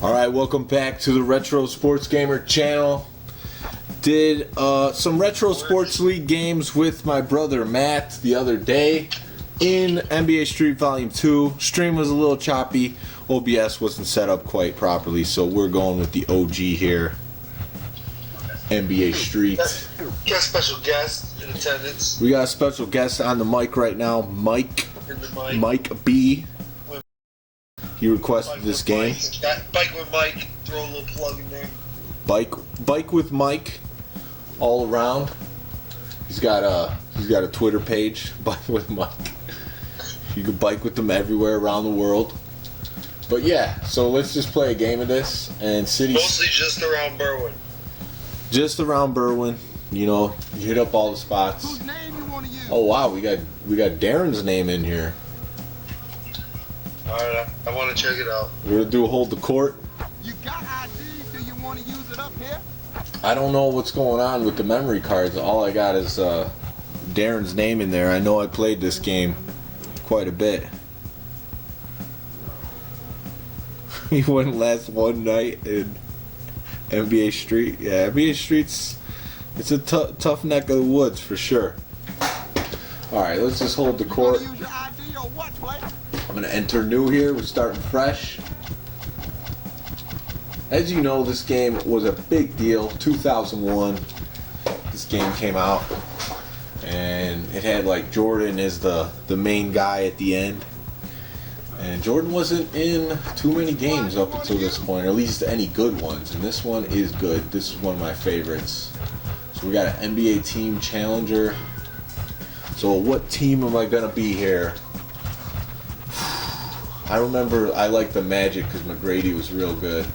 Alright, welcome back to the Retro Sports Gamer channel. Did some Retro Sports League games with my brother Matt the other day in NBA Street Volume 2. Stream was a little choppy. OBS wasn't set up quite properly, so we're going with the OG here. NBA Street. Got a special guest in attendance. We got a special guest on the mic right now, Mike B. He requested this game. Bike with Mike. Throw a little plug in there. Bike with Mike, all around. He's got a Twitter page, Bike with Mike. You can bike with them everywhere around the world. But yeah, so let's just play a game of this and mostly just around Berwyn. Just around Berwyn, you know, you hit up all the spots. Whose name you want to use? Oh wow, we got Darren's name in here. Alright, I want to check it out. We're gonna do a hold the court. You got ID? Do you want to use it up here? I don't know what's going on with the memory cards. All I got is Darren's name in there. I know I played this game quite a bit. He wouldn't last one night in NBA Street. Yeah, NBA Street's it's a tough neck of the woods for sure. All right, let's just hold the court. You use your ID or what, player? I'm gonna enter new here. We're starting fresh. As you know, this game was a big deal. 2001, this game came out, and it had like Jordan as the main guy at the end. And Jordan wasn't in too many games up until this point, or at least any good ones. And this one is good. This is one of my favorites. So we got an NBA Team Challenger. So what team am I gonna be here? I remember I liked the Magic because McGrady was real good.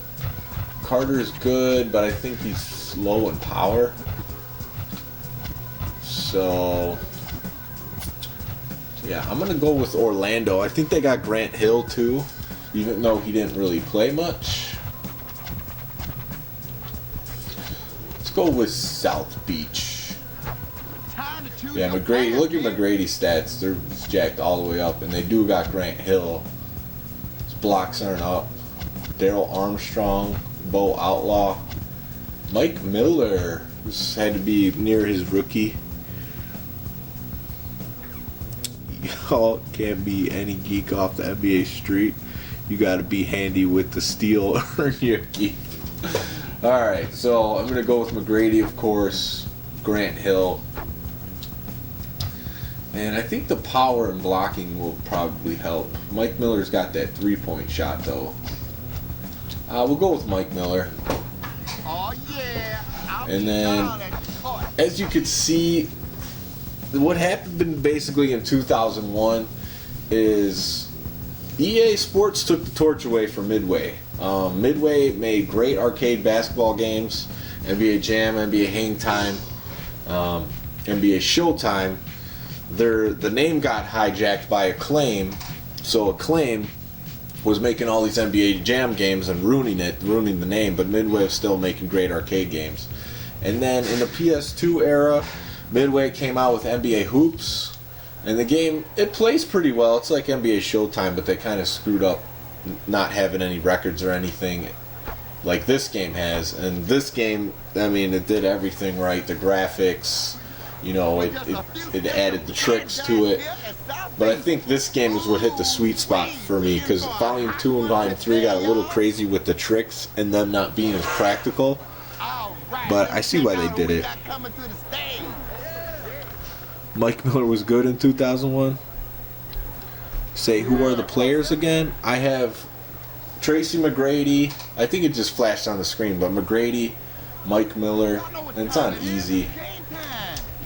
Carter's good, but I think he's slow in power. So yeah, I'm gonna go with Orlando. I think they got Grant Hill too, even though he didn't really play much. Let's go with South Beach. Yeah, McGrady. Look at McGrady's stats; they're jacked all the way up, and they do got Grant Hill. His blocks aren't up. Daryl Armstrong, Bo Outlaw, Mike Miller. This had to be near his rookie. Y'all can't be any geek off the NBA Street. You got to be handy with the steal or earn your keep. All right, so I'm gonna go with McGrady, of course. Grant Hill. And I think the power and blocking will probably help. Mike Miller's got that three-point shot, though. We'll go with Mike Miller. Oh, yeah. And then, as you could see, what happened basically in 2001 is EA Sports took the torch away from Midway. Midway made great arcade basketball games, NBA Jam, NBA Hang Time, NBA Showtime. The name got hijacked by Acclaim, so Acclaim was making all these NBA Jam games and ruining the name, but Midway was still making great arcade games. And then in the PS2 era, Midway came out with NBA Hoops, and the game, it plays pretty well. It's like NBA Showtime, but they kind of screwed up not having any records or anything like this game has. And this game, I mean, it did everything right. The graphics, you know, it added the tricks to it. But I think this game is what hit the sweet spot for me, because Volume 2 and Volume 3 got a little crazy with the tricks and them not being as practical. But I see why they did it. Mike Miller was good in 2001. Say, who are the players again? I have Tracy McGrady. I think it just flashed on the screen, but McGrady, Mike Miller, and it's on easy.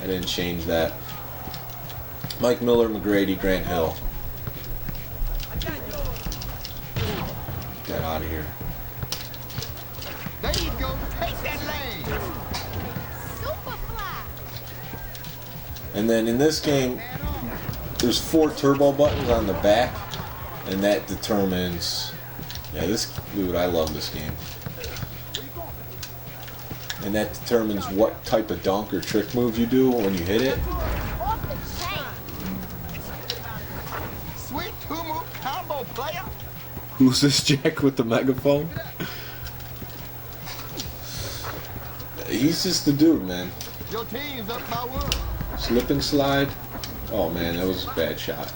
I didn't change that. Mike Miller, McGrady, Grant Hill. Get that out of here. There you go. Take that lane. And then in this game, there's 4 turbo buttons on the back, and that determines. Yeah, dude, I love this game. And that determines what type of dunk or trick move you do when you hit it. Sweet two-move combo, player. Who's this Jack with the megaphone? he's just the dude, man. Your team's up by one. Slip and slide. Oh man, that was a bad shot.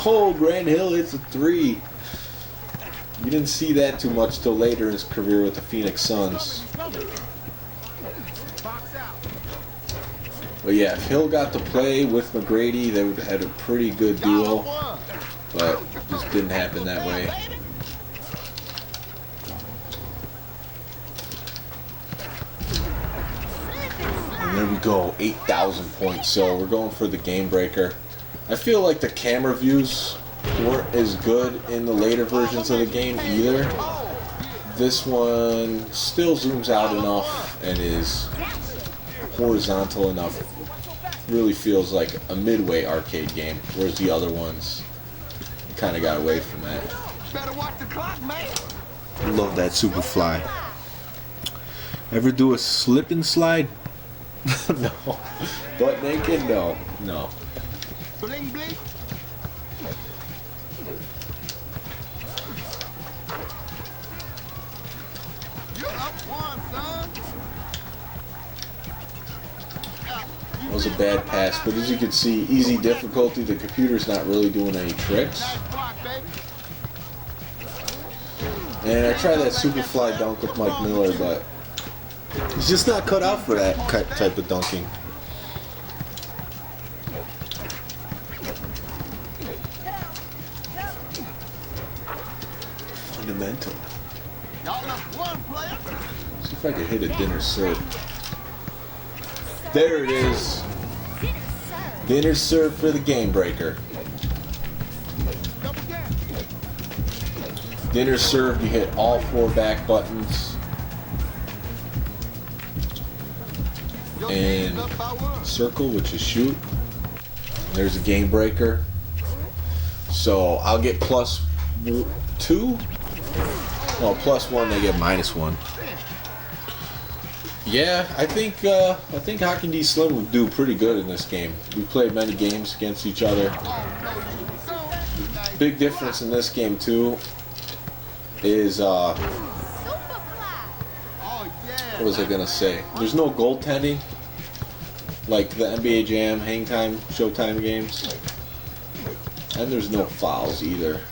Oh, Grant Hill hits a 3. You didn't see that too much till later in his career with the Phoenix Suns. But yeah, if Hill got to play with McGrady, they would have had a pretty good duo. But it just didn't happen that way. And there we go, 8,000 points. So we're going for the game breaker. I feel like the camera views weren't as good in the later versions of the game either. This one still zooms out enough and is horizontal enough. Really feels like a midway arcade game, whereas the other ones kind of got away from that. Better watch the clock, man. Love that Superfly. Ever do a slip and slide? No. Butt naked? No. No. Bling bling. You're up one, son. That was a bad pass, but as you can see, easy difficulty. The computer's not really doing any tricks. Nice block, baby. And I tried that Superfly dunk with Mike Miller, but he's just not cut out for that type of dunking. Fundamental. Y'all up one, player. See if I can hit a dinner serve. There it is. Dinner serve for the game breaker. Double gap. Dinner serve, you hit all 4 back buttons. Your And team's up by one. circle, which is shoot. There's a game breaker. So I'll get +2. Oh, +1, they get -1. Yeah, I think Hockey D Slim would do pretty good in this game. We played many games against each other. Big difference in this game too is what was I gonna say? There's no goaltending like the NBA Jam, Hang Time, Showtime games, and there's no fouls either.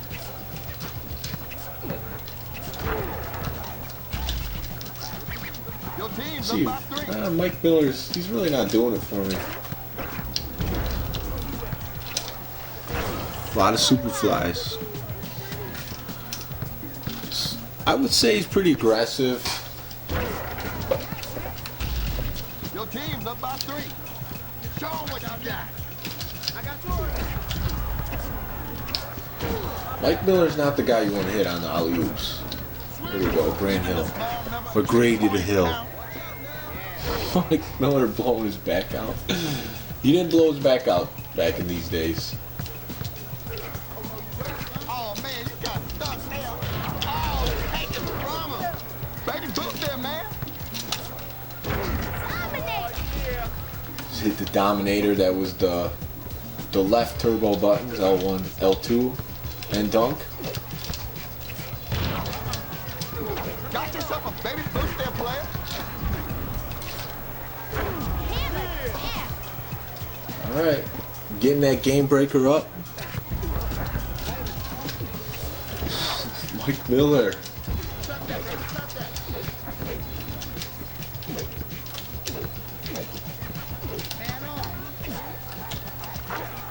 Your team's See, up by 3. Mike Miller's, he's really not doing it for me. A lot of super flies. I would say he's pretty aggressive. Your team's up by 3. Show 'em what y'all got. I got 2. Mike Miller's not the guy you want to hit on the alley-oops. There we go, Grant Hill. McGrady to Hill. Mike Miller blowing his back out. He didn't blow his back out back in these days. Oh man, you got stuck there. Oh, take it from him. Baby boot there, man. Just hit the Dominator. That was the left turbo buttons, L1, L2, and dunk. Got yourself a baby boot there, player. All right, getting that game breaker up. Mike Miller.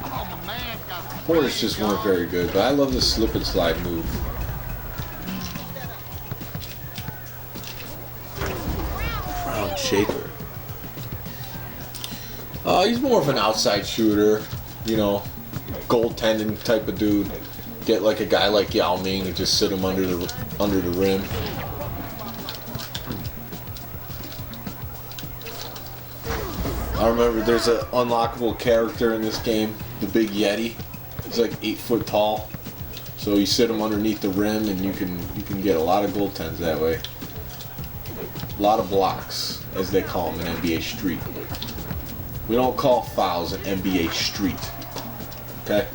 Oh, my man's got Hornets just weren't very good, but I love the slip and slide move. Ground shaker. He's more of an outside shooter, you know, goaltending type of dude. Get like a guy like Yao Ming and just sit him under the rim. I remember there's an unlockable character in this game, the Big Yeti. He's like 8 foot tall, so you sit him underneath the rim, and you can get a lot of goaltends that way. A lot of blocks, as they call them in NBA Street. We don't call fouls in NBA Street. Okay?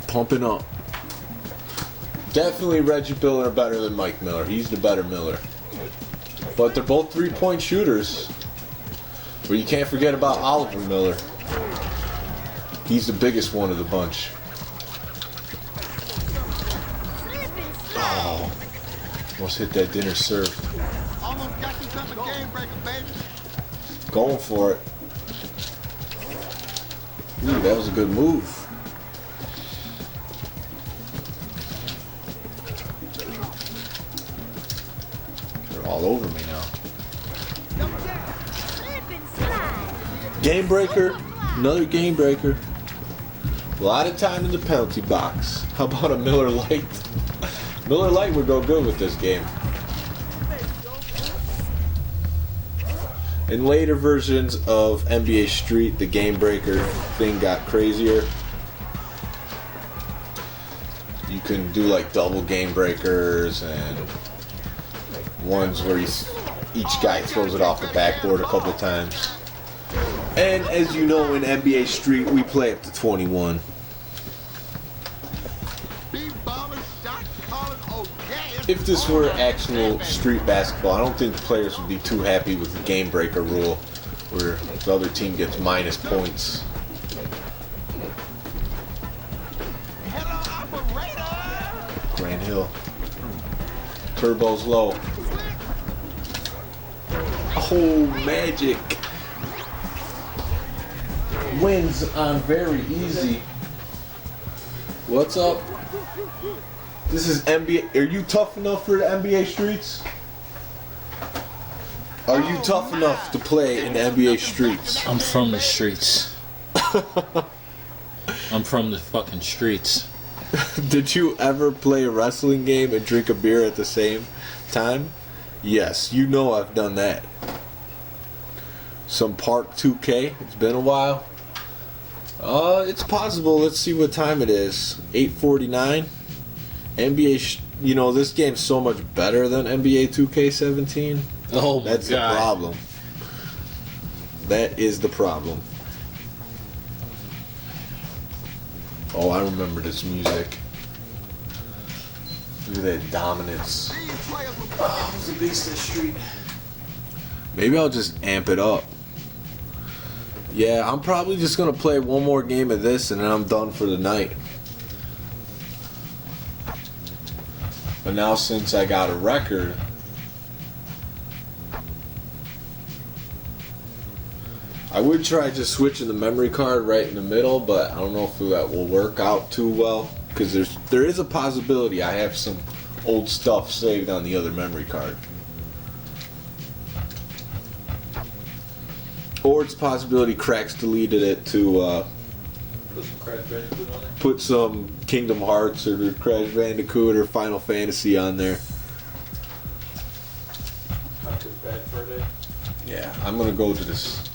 pumping up. Definitely Reggie Miller better than Mike Miller. He's the better Miller. But they're both three-point shooters. But you can't forget about Oliver Miller. He's the biggest one of the bunch. Oh, almost hit that dinner serve. Almost got you something game breaker, baby. Going for it. Ooh, that was a good move. They're all over me now. Game breaker. Another game breaker. A lot of time in the penalty box. How about a Miller Lite? Miller Lite would go good with this game. In later versions of NBA Street, the game breaker thing got crazier. You can do like double game breakers and ones where each guy throws it off the backboard a couple times. And as you know, in NBA Street, we play up to 21. If this were actual street basketball, I don't think the players would be too happy with the game breaker rule, where the other team gets minus points. Grant Hill. Turbo's low. Oh, Magic. Wins on very easy. What's up? This is NBA. Are you tough enough for the NBA streets? Are you tough enough to play in the NBA streets? I'm from the streets. I'm from the fucking streets. Did you ever play a wrestling game and drink a beer at the same time? Yes, you know I've done that. Some Park 2K. It's been a while. It's possible. Let's see what time it is. 8:49. NBA, you know, this game's so much better than NBA 2K17. Oh my That's God. the problem. That is the problem. Oh, I remember this music. Look at that dominance. Oh, it's a beast of the street. Maybe I'll just amp it up. Yeah, I'm probably just gonna play one more game of this and then I'm done for the night. But now since I got a record, I would try just switching the memory card right in the middle, but I don't know if that will work out too well because there is a possibility I have some old stuff saved on the other memory card. Or it's a possibility Cracks deleted it to Put some Crash Bandicoot on there. put some Kingdom Hearts or Crash Bandicoot or Final Fantasy on there. Bad for a day. Yeah, I'm gonna go to this.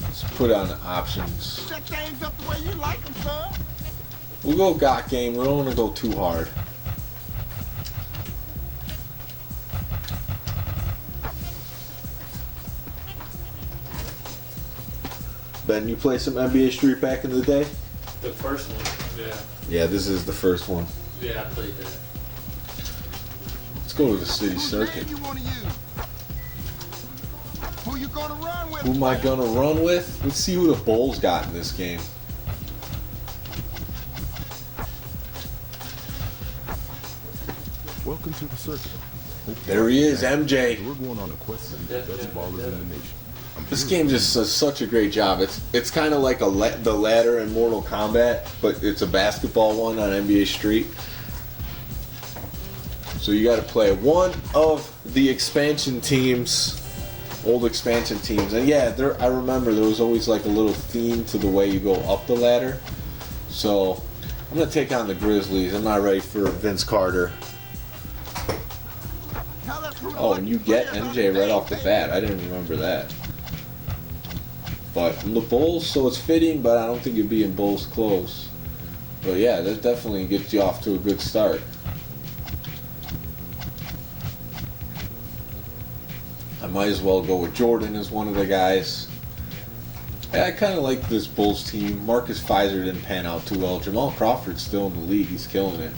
Let's put on the options. Set things up the way you like them, son. We'll go GOT game. We don't want to go too hard. Ben, you play some NBA Street back in the day? The first one, yeah. Yeah, this is the first one. Yeah, I played that. Let's go to the city Whose circuit. name you want to use? Who you gonna run with? Who am I gonna run with? Let's see who the Bulls got in this game. Welcome to the circuit. There he is, MJ. We're going on a quest to be the best ballers in the nation. This game just does such a great job. It's kind of like the ladder in Mortal Kombat, but it's a basketball one on NBA Street. So you got to play one of the expansion teams, old expansion teams, and yeah, I remember there was always like a little theme to the way you go up the ladder. So I'm gonna take on the Grizzlies. I'm not ready for Vince Carter. Oh, and you get MJ right off the bat. I didn't remember that. But I'm the Bulls, so it's fitting, but I don't think you'd be in Bulls clothes. But yeah, that definitely gets you off to a good start. I might as well go with Jordan as one of the guys. Yeah, I kind of like this Bulls team. Marcus Fizer didn't pan out too well. Jamal Crawford's still in the league. He's killing it.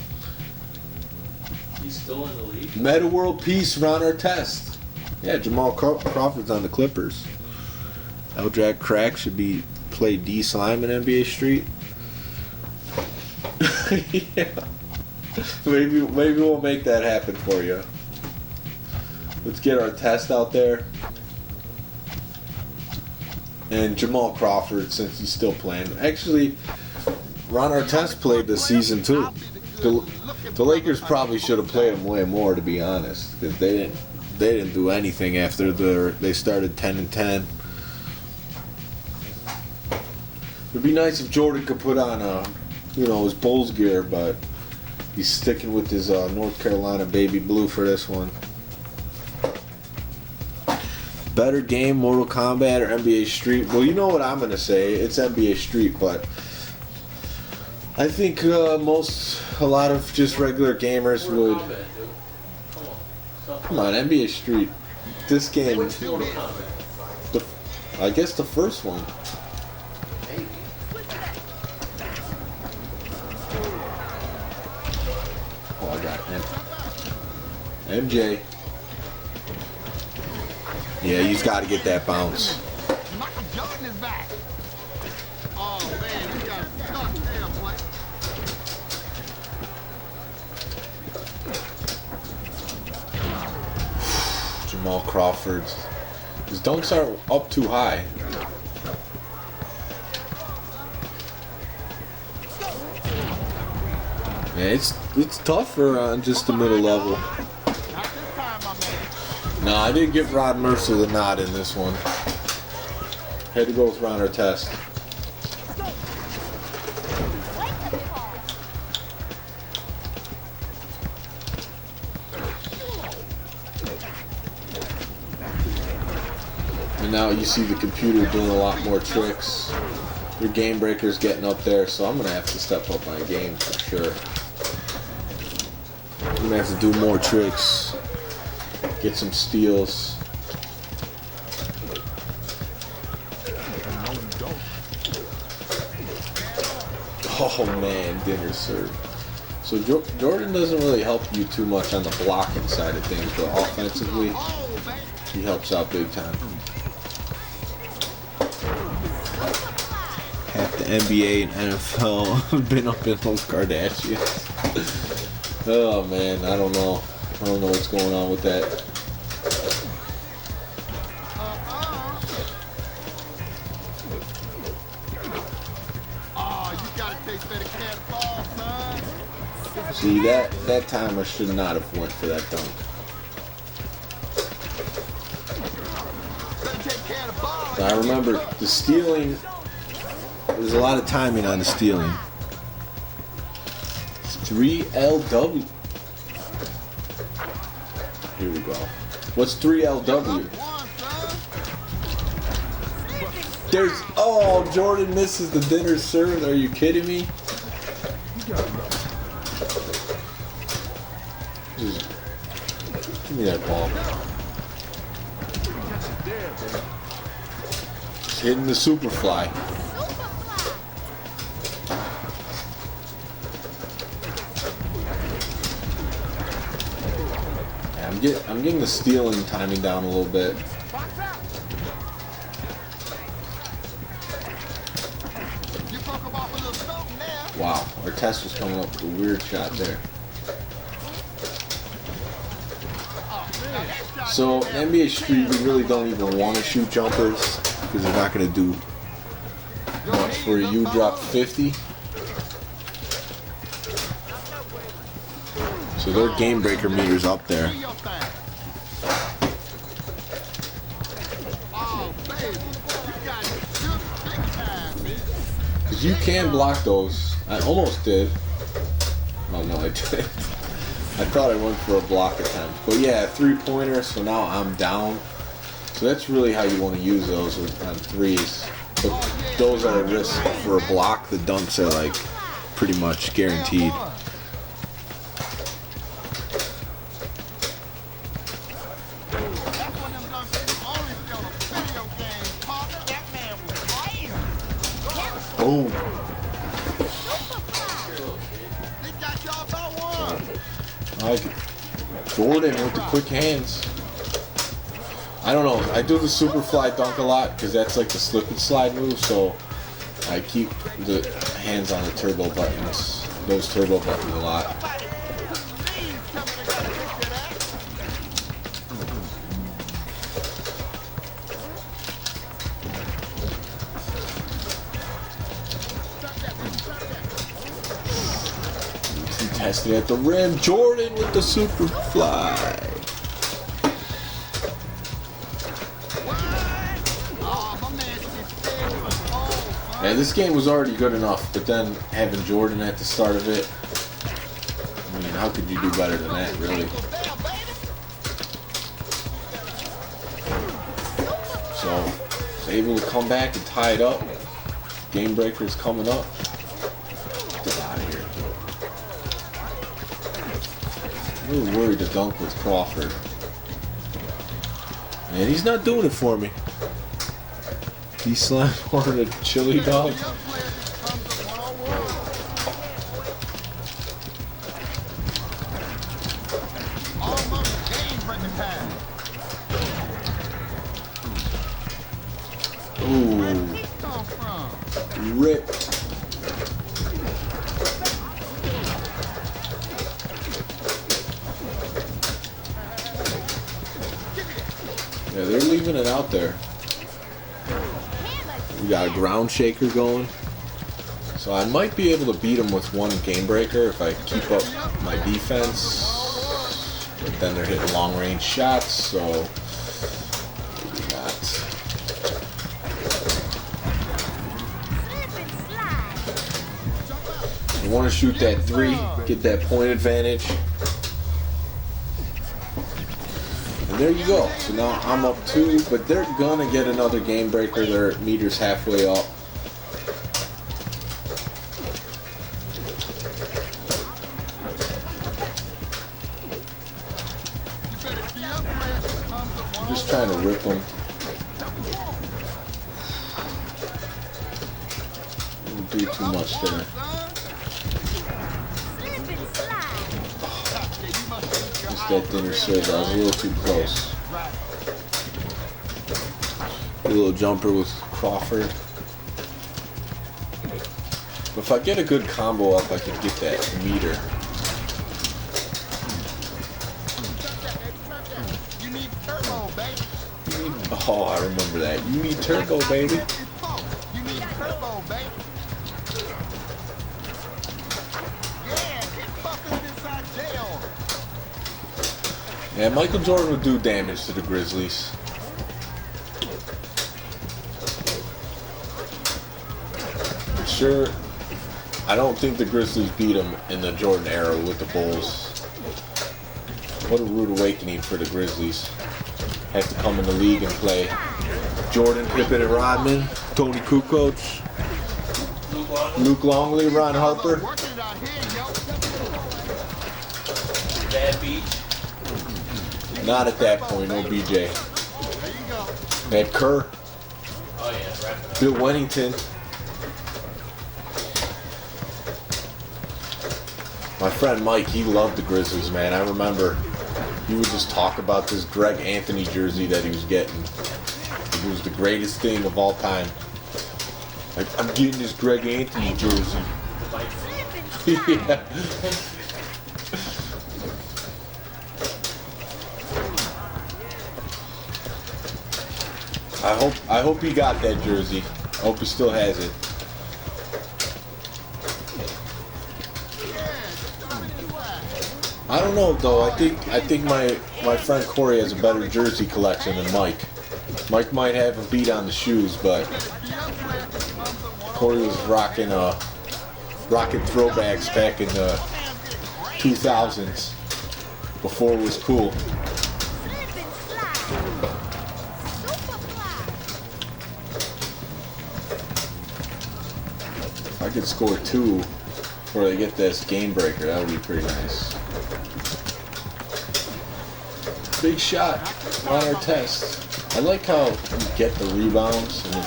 He's still in the league? Meta World Peace, Ron Artest. Yeah, Jamal Crawford's on the Clippers. Eldrad Crack should be play D Slime in NBA Street. Yeah. Maybe we'll make that happen for you. Let's get Artest out there. And Jamal Crawford, since he's still playing. Actually, Ron Artest played this season too. The Lakers probably should have played him way more, to be honest, because they didn't do anything after they started 10-10. It'd be nice if Jordan could put on his Bulls gear, but he's sticking with his North Carolina baby blue for this one. Better game, Mortal Kombat or NBA Street? Well, you know what I'm going to say. It's NBA Street, but I think a lot of just regular gamers would... Come on, NBA Street. This game... I guess the first one. Oh, I got him. MJ. Yeah, he's got to get that bounce. Michael Jordan is back. Oh man, you got stuck there, boy. Jamal Crawford. His dunks are up too high. Yeah, it's tougher on just the middle level. Not this time, my man. No, I didn't give Rod Mercer the nod in this one. Had to go with Ron Artest. And now you see the computer doing a lot more tricks. Your game breaker's getting up there, so I'm gonna have to step up my game for sure. I'm gonna have to do more tricks. Get some steals. Oh man, dinner served. So Jordan doesn't really help you too much on the blocking side of things, but offensively, he helps out big time. Half the NBA and NFL have been up in those Kardashians. Oh man, I don't know what's going on with that. Oh, you gotta take better care of the ball, son. See, that time I should not have went for that dunk. Better take care of the ball. So I remember the stealing, there's a lot of timing on the stealing. 3LW. Here we go. What's 3LW? There's, oh, Jordan misses the dinner serve. Are you kidding me? Just give me that ball. Just hitting the Superfly. I'm getting the stealing timing down a little bit. Wow, our test was coming up with a weird shot there. So NBA Street, we really don't even want to shoot jumpers because they're not going to do much for you. Drop 50. So their game breaker meter's up there. Because you can block those. I almost did. Oh no, I didn't. I thought I went for a block attempt. But yeah, 3-pointer, so now I'm down. So that's really how you want to use those on threes. But those are a risk for a block. The dunks are like pretty much guaranteed. Boom. They got y'all about one. I like it. Jordan with the quick hands. I don't know. I do the super fly dunk a lot because that's like the slip and slide move. So I keep the hands on the turbo buttons. Those turbo buttons a lot. Tested at the rim. Jordan with the super fly. Yeah, this game was already good enough, but then having Jordan at the start of it, I mean, how could you do better than that, really? So, was able to come back and tie it up. Game breaker's coming up. Get out of here. I'm a little worried to dunk with Crawford. And he's not doing it for me. He slammed one of the chili dogs. Ooh. Ripped. Yeah, they're leaving it out there. We got a ground shaker going. So I might be able to beat him with one game breaker if I keep up my defense. But then they're hitting long range shots, so maybe not. You want to shoot that three, get that point advantage. And there you go. So now I'm up 2, but they're gonna get another game breaker. Their meter's halfway up. I'm just trying to rip them. Didn't do too much there. Just that dinner serve. I was a little too close. A little jumper with Crawford. But if I get a good combo up, I could get that meter. You need turbo, baby. Oh, I remember that. You need turbo, baby. You need turbo, baby. Yeah, get fucking inside jail. Yeah, Michael Jordan would do damage to the Grizzlies. For sure, I don't think the Grizzlies beat him in the Jordan era with the Bulls. What a rude awakening for the Grizzlies. Have to come in the league and play Jordan, Pippen, and Rodman, Tony Kukoc, Luke Longley, Ron Harper. Working it out here, yo. Bad Beach. Not at that point, no BJ. There you go. They had Kerr, Oh yeah, wrap it up. Bill Wennington. My friend Mike, he loved the Grizzlies, man. I remember he would just talk about this Greg Anthony jersey that he was getting. It was the greatest thing of all time. Like, I'm getting this Greg Anthony jersey. Yeah. I hope he got that jersey. I hope he still has it. I don't know though. I think my friend Corey has a better jersey collection than Mike. Mike might have a beat on the shoes, but Corey was rocking throwbacks back in the 2000s before it was cool. If I could score 2 before they get this game breaker, that would be pretty nice. Big shot on our test. I like how you get the rebounds and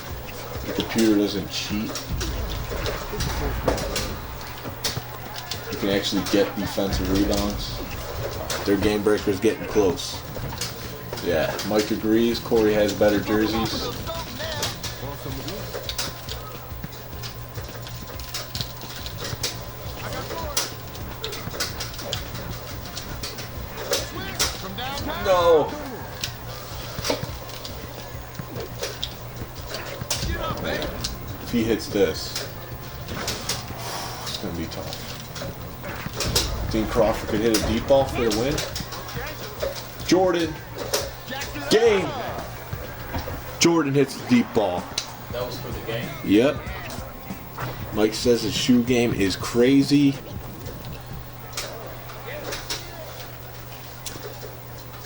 the computer doesn't cheat. You can actually get defensive rebounds. Their game breaker's getting close. Yeah, Mike agrees. Corey has better jerseys. No. Man, if he hits this, it's gonna be tough. Think Crawford could hit a deep ball for the win? Jordan. Game. Jordan hits the deep ball. That was for the game? Yep. Mike says his shoe game is crazy.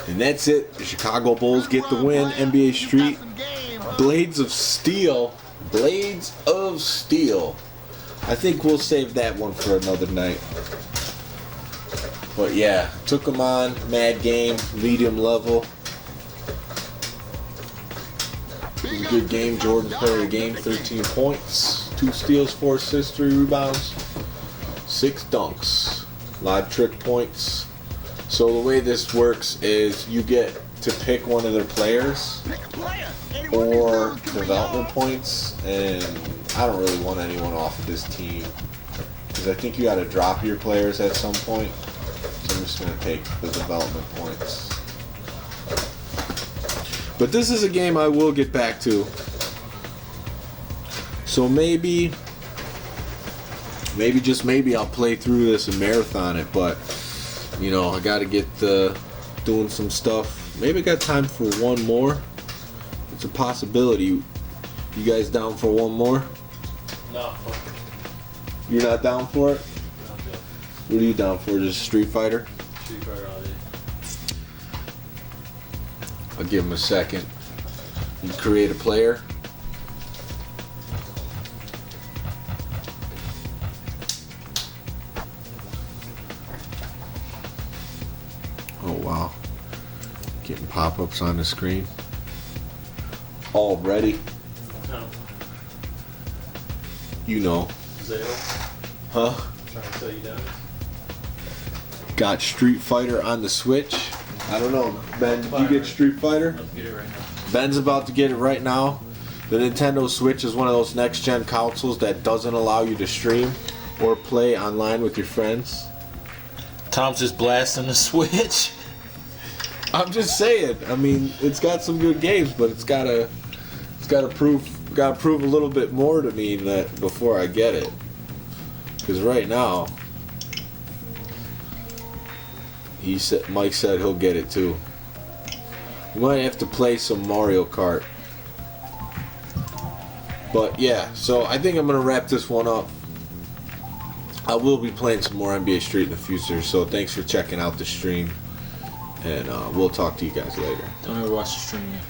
And that's it. The Chicago Bulls get the win. NBA Street. Blades of Steel. Blades of Steel. I think we'll save that one for another night. But yeah, took them on. Mad game. Medium level. It was a good game. Jordan player of the game. 13 points. 2 steals, 4 assists, 3 rebounds. 6 dunks. A lot of trick points. So the way this works is you get to pick one of their players or development points, and I don't really want anyone off of this team because I think you got to drop your players at some point. So I'm just going to take the development points. But this is a game I will get back to. So maybe just maybe I'll play through this and marathon it, but you know, I gotta get doing some stuff. Maybe I got time for one more. It's a possibility. You guys down for one more? No. You're not down for it? Not good. What are you down for? Just Street Fighter? Street Fighter all day. I'll give him a second. You create a player. Oh wow. Getting pop-ups on the screen. Already. No. You know. Zale. Huh? Trying to tell you down. Got Street Fighter on the Switch. I don't know. Ben, did you get Street Fighter? Let's get it right now. Ben's about to get it right now. The Nintendo Switch is one of those next-gen consoles that doesn't allow you to stream or play online with your friends. Tom's just blasting the Switch. I'm just saying. I mean, it's got some good games, but it's gotta prove a little bit more to me that before I get it. Because right now, Mike said he'll get it too. We might have to play some Mario Kart. But yeah, so I think I'm gonna wrap this one up. I will be playing some more NBA Street in the future, so thanks for checking out the stream. And we'll talk to you guys later. Don't ever watch the stream again.